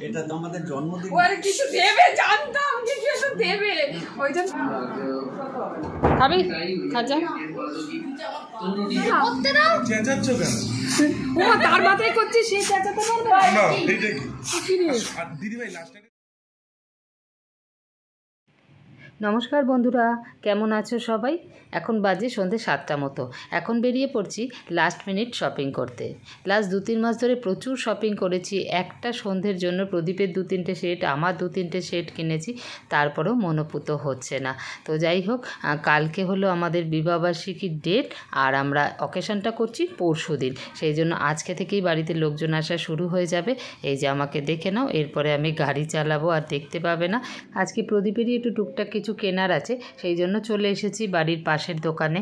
এটা তো আমাদের জন্মদিন। ওরে কিছু দেবে, জানতাম যে কিছু দেবে। ওই জন্য খাবি খাজা করতে দাও। চেঁচাচ্ছ কেন? ও তার মাথায় করছে, সে চেঁচাতে পারবে না। এইটা কি দিদি ভাই লাস্টে। নমস্কার বন্ধুরা, কেমন আছো সবাই? এখন বাজে সন্ধ্যে 7টা মতো। এখন বেরিয়ে পড়ছি লাস্ট মিনিট শপিং করতে। লাস্ট 2-3 মাস ধরে প্রচুর শপিং করেছি। একটা সন্ধ্যের জন্য প্রদীপের 2-3টে সেট, আমার 2-3টে সেট কিনেছি, তারপরেও মনোপুত হচ্ছে না। তো যাই হোক, কালকে হলো আমাদের বিবাহবার্ষিকীর ডেট, আর আমরা অকেশনটা করছি পরশুদিন। সেই জন্য আজকে থেকেই বাড়িতে লোকজন আসা শুরু হয়ে যাবে। এই যে আমাকে দেখে নাও, এরপরে আমি গাড়ি চালাবো আর দেখতে পাবে না। আজকে প্রদীপেরই একটু টুকটাক কিছু কেনার আছে, সেই জন্য চলে এসেছি বাড়ির পাশের দোকানে।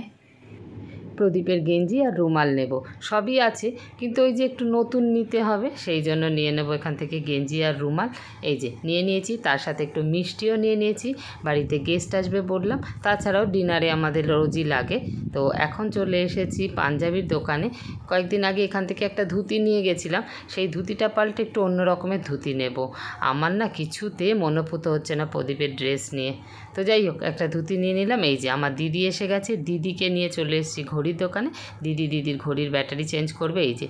প্রদীপের গেঞ্জি আর রুমাল নেব, সবই আছে, কিন্তু ওই যে একটু নতুন নিতে হবে, সেই জন্য নিয়ে নেব এখান থেকে গেঞ্জি আর রুমাল। এই যে নিয়ে নিয়েছি, তার সাথে একটু মিষ্টিও নিয়ে নিয়েছি। বাড়িতে গেস্ট আসবে বললাম, তাছাড়াও ডিনারে আমাদের রোজই লাগে। তো এখন চলে এসেছি পাঞ্জাবির দোকানে। কয়েকদিন আগে এখান থেকে একটা ধুতি নিয়ে গেছিলাম, সেই ধুতিটা পাল্টে একটু অন্য রকমের ধুতি নেব। আমার না কিছুতে মনোপুত হচ্ছে না প্রদীপের ড্রেস নিয়ে। তো যাই হোক, একটা ধুতি নিয়ে নিলাম। এই যে আমার দিদি এসে গেছে, দিদিকে নিয়ে চলে এসেছি ঘড়ির দোকানে। দিদির ঘড়ির ব্যাটারি চেঞ্জ করবে। এই যে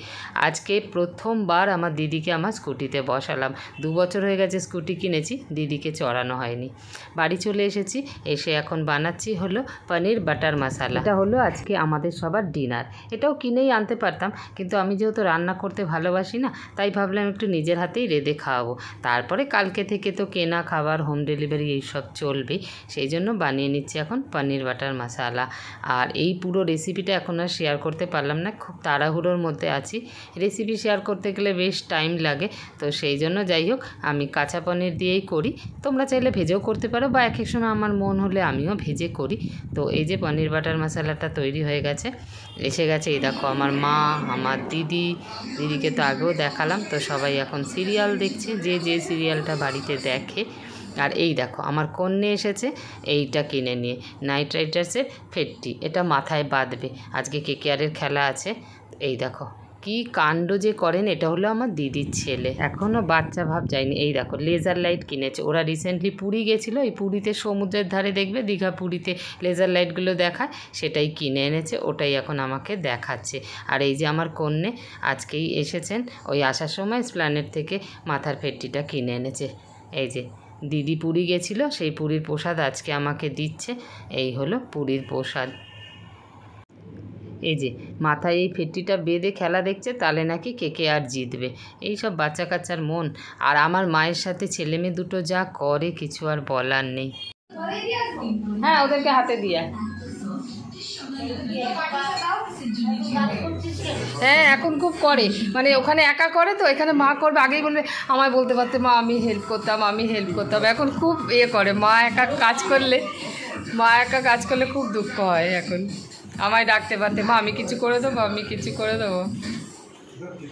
আজকে প্রথমবার আমার দিদিকে আমার স্কুটিতে বসালাম। 2 বছর হয়ে গেছে স্কুটি কিনেছি, দিদিকে চড়ানো হয়নি। বাড়ি চলে এসেছি, এসে এখন বানাচ্ছি হলো পনির বাটার মশালা। এটা হলো আজকে আমাদের সবার ডিনার। এটাও কিনেই আনতে পারতাম, কিন্তু আমি যেহেতু রান্না করতে ভালোবাসি না, তাই ভাবলাম একটু নিজের হাতেই রেঁধে খাওয়াবো। তারপরে কালকে থেকে তো কেনা খাবার, হোম ডেলিভারি এইসব চলবেই, সেই জন্য বানিয়ে নিচ্ছি এখন পনির বাটার মশালা। আর এই পুরো রেসিপিটা এখন আর শেয়ার করতে পারলাম না, খুব তাড়াহুড়োর মধ্যে আছি। রেসিপি শেয়ার করতে গেলে বেশ টাইম লাগে, তো সেই জন্য যাই হোক আমি কাঁচা পনির দিয়েই করি। তোমরা চাইলে ভেজেও করতে পারো, বা এক এক সময় আমার মন হলে আমিও ভেজে করি। তো এই যে পনির বাটার মশালাটা তৈরি হয়ে গেছে, এসে গেছে। এই দেখো আমার মা, আমার দিদিকে তো আগেও দেখালাম। তো সবাই এখন সিরিয়াল দেখছে, যে সিরিয়ালটা বাড়িতে দেখে। আর এই দেখো আমার কন্যে এসেছে এইটা কিনে নিয়ে, নাইট রাইডার্সের ফেটটি। এটা মাথায় বাঁধবে, আজকে কেকেআরের খেলা আছে। এই দেখো কি কাণ্ড যে করেন, এটা হলো আমার দিদির ছেলে, এখনও বাচ্চা ভাব যায়নি। এই দেখো লেজার লাইট কিনেছে, ওরা রিসেন্টলি পুরী গেছিলো, এই পুরীতে সমুদ্রের ধারে দেখবে, দীঘা পুরীতে লেজার লাইটগুলো দেখায়, সেটাই কিনে এনেছে, ওটাই এখন আমাকে দেখাচ্ছে। আর এই যে আমার কন্যে আজকেই এসেছেন, ওই আসার সময় স্প্ল্যানেট থেকে মাথার ফেটটিটা কিনে এনেছে। এই যে দিদি পুরী গেছিলো, সেই পুরীর প্রসাদ আজকে আমাকে দিচ্ছে। এই হলো পুরীর প্রসাদ। এই যে মাথায় এই ফেটটিটা বেঁধে খেলা দেখছে, তাহলে নাকি কেকেআর জিতবে। এই সব বাচ্চা কাচ্চার মন। আর আমার মায়ের সাথে ছেলে মেয়ে দুটো যা করে, কিছু আর বলার নেই। হ্যাঁ, ওদেরকে হাতে দিয়া। হ্যাঁ, এখন খুব করে, মানে ওখানে একা করে, তো এখানে মা করবে। আগেই বলবে, আমায় বলতে পারতে মা আমি হেল্প করতাম। এখন খুব করে, মা একা কাজ করলে খুব দুঃখ হয়। এখন আমায় ডাকতে পারতে, মা আমি কিছু করে দেবো।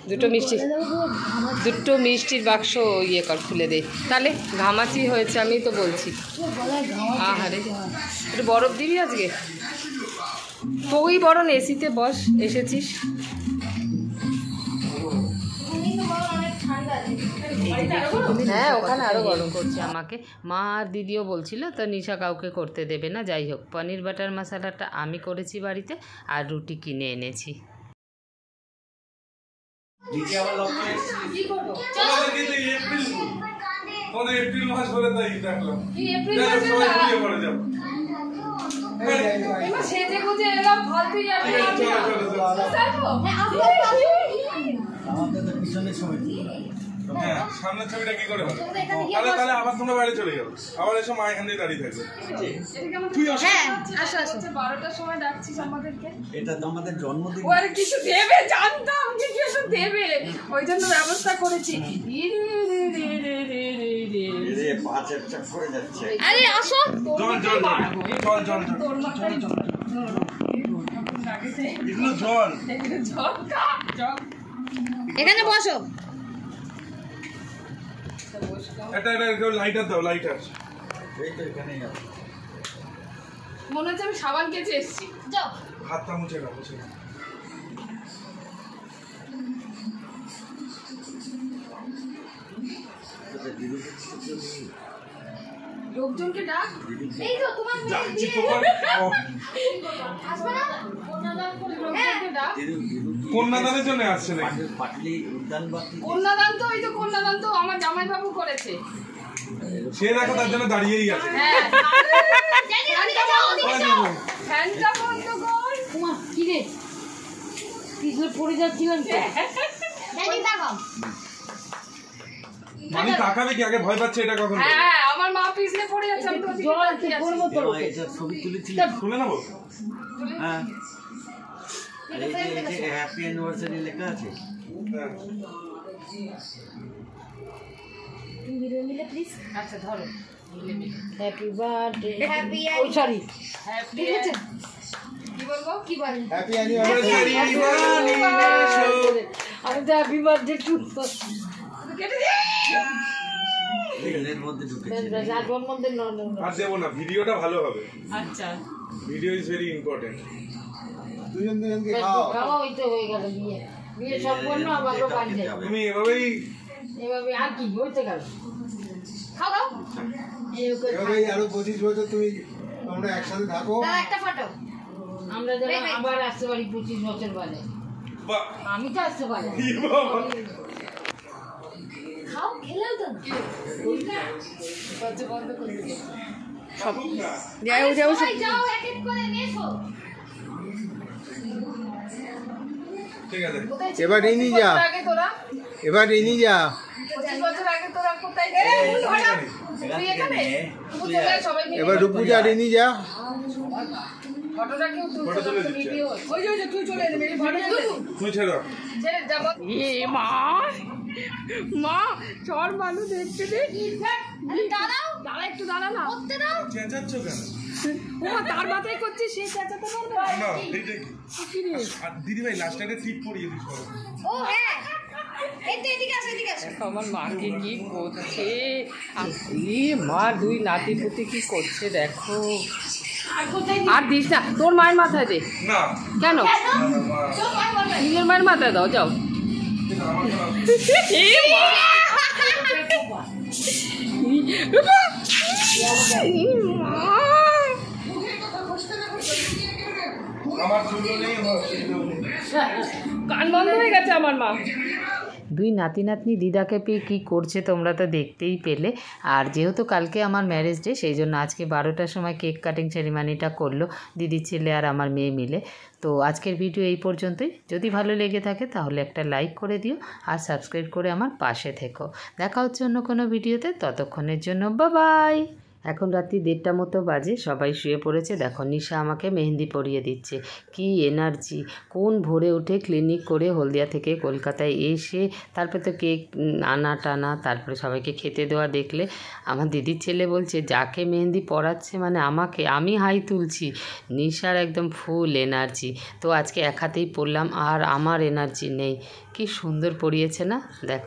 দুটো মিষ্টির বাক্স খুলে দে, তাহলে ঘামাচি হয়েছে, আমি তো বলছি। আহারে, একটু বরফ দিবি আজকে? তুই বরং এসিতে বস, এসেছিস। হ্যাঁ, ওখানে আরও গরম করছে আমাকে। মা আর দিদিও বলছিল, তো নিশা কাউকে করতে দেবে না। যাই হোক, পনির বাটার মশালাটা আমি করেছি বাড়িতে, আর রুটি কিনে এনেছি। এপ্রিল মাস হলে তাই দেখলাম। হ্যাঁ, সামনের ছবিটা কি করে হবে? তাহলে আবার তোমরা বাইরে চলে যাবো, আবার এসে মা এখান থেকে দাঁড়িয়ে থাকবে। হ্যাঁ, আসো 12টার সময় ডাকছিস আমাদেরকে। এটা তো আমাদের জন্মদিন। ওরে কিছু দেবে, জানতাম যে কিছু দেবে, ওই জন্য ব্যবস্থা করেছি। আরে আসো, এখানে বসো। লাইটার দাও, লাইটার। মনে হচ্ছে আমি সাবান কেচে এসেছি। যাও, হাতটা মুছে নাও। লোকজনকে ডাক। এই তো তোমার মেয়ে যাচ্ছি বিয়ে তোমার আসবে না? লোকজনকে ডাক। কন্যাদানের জন্য আসছে নাকি? পাটলি উদ্যানবাতি কন্যাদান তো ওই তো কন্যাদান তো আমার জামাইবাবু করেছে। সে দেখো তার জন্য দাঁড়িয়েই আছে। হ্যাঁ ড্যাডি ওদিকে যাও, ওদিকে যাও। ফ্যানটা বন্ধ কর। উমা কি রে পিছলে পড়ে যাচ্ছিলাম তো। ড্যাডি তাকাও। মানে তাকাবে কি? আগে ভয় পাচ্ছে এটা কখন? হ্যাঁ আমার মা পিছলে পড়ে যাচ্ছে, আমি তো ওদিকে জল তাকিয়ে আছি। পড়বো তো এটা ছবি তুলেছিল। শুনে নেবো। হ্যাঁ আর এই যে হ্যাপি অ্যানিভার্সারি লেখা আছে। হ্যাঁ। তুমি ভিডিও নিলে প্লিজ। আচ্ছা ধরো। হ্যাপি বার্থডে হ্যাপি ওই সরি হ্যাপি কি বলবো? কি বলেন? আমি তো হ্যাপি বার্থডে টু কেটে দে। এর মধ্যে ঢুকেছে। আর জন্মদিন আর দেবো না, ভিডিওটা ভালো হবে। আচ্ছা ভিডিও ইজ ভেরি ইম্পর্টেন্ট। খাওয়া হইতে হয়ে গেল বিয়ে বিয়ে সম্পন্ন আমারও বাড়ছে তুমি এভাবেই এভাবে আর কি হইতে গেল খাও খাও। এভাবেই আরো 25 বছর তোমরা একসাথে থাকো। দাদা একটা ফটো। আমরা যেন আবার আসতে পারি 25 বছর বাদে বাহ, আমি তো আসতে পারি কি বাবা। খাও, খেলেও তো না। দরজা বন্ধ করে দে। থাকুক না। সবাই যাও এক এক করে এসো। ঠিক আছে। কোথায় ছিলি? এবার 25 ইনি বছর যা। আগে তোরা? এবার রেনি যা। 25 বছর আগে তোরা কোথায় ছিলি? তুই এখানে? তুই এখানে সবাই মিলে এবার রূপুজা রেনি যা। ফটোটা কেউ তুলছে ফটো তুলে না, দিচ্ছে। ভিডিও। ওই যে তুই চলে এলি, মেরি ফটো তুলে দে। তুমি ছেড়ে দাও। ছেড়ে যাবো। মা মা চর মানুষ দেখতে দে। আরে দাঁড়াও, দাঁড়া একটু দাঁড়া না। করতে দাও। চেঁচাচ্ছ কেন? ওমা তার মাথায় করছিস, সে চেঁচাতে পারবে না। না, এইটা কি? আর দিদি ভাই লাস্ট একটা টিপ পরিয়ে দিস বাবা। ও হ্যাঁ, এদিকে আসো, এদিকে আসো। আমার মাকে কি করছে, মা দুই নাতি পুতি কি করছে দেখো। আর দিস না, তোর মায়ের মাথায় দে। না, কেন? চল ভাই বলবে। নিজের মায়ের মাথায় দাও, যাও। আমার চুলও নেই, আমার চুলও নেই। কান বন্ধ হয়ে গেছে আমার মা। দুই নাতি নাতনি দিদাকে পেয়ে কী করছে তোমরা তো দেখতেই পেলে। আর যেহেতু কালকে আমার ম্যারেজ ডে সেই জন্য আজকে 12টার সময় কেক কাটিং সেরিমানিটা করলো দিদির ছেলে আর আমার মেয়ে মিলে। তো আজকের ভিডিও এই পর্যন্তই। যদি ভালো লেগে থাকে তাহলে একটা লাইক করে দিও আর সাবস্ক্রাইব করে আমার পাশে থেকো। দেখা হচ্ছে অন্য কোনো ভিডিওতে, ততক্ষণের জন্য বাই। এখন রাত্রি 1:30 মতো বাজে, সবাই শুয়ে পড়েছে। দেখো নিশা আমাকে মেহেন্দি পরিয়ে দিচ্ছে। কি এনার্জি! কোন ভোরে উঠে ক্লিনিক করে হলদিয়া থেকে কলকাতায় এসে তারপরে তো কেক আনা টানা, তারপরে সবাইকে খেতে দেওয়া দেখলে আমার দিদির ছেলে বলছে যাকে মেহেন্দি পরাচ্ছে মানে আমাকে, আমি হাই তুলছি। নিশার একদম ফুল এনার্জি। তো আজকে এক হাতেই পরলাম আর আমার এনার্জি নেই। কি সুন্দর পরিয়েছে না, দেখো।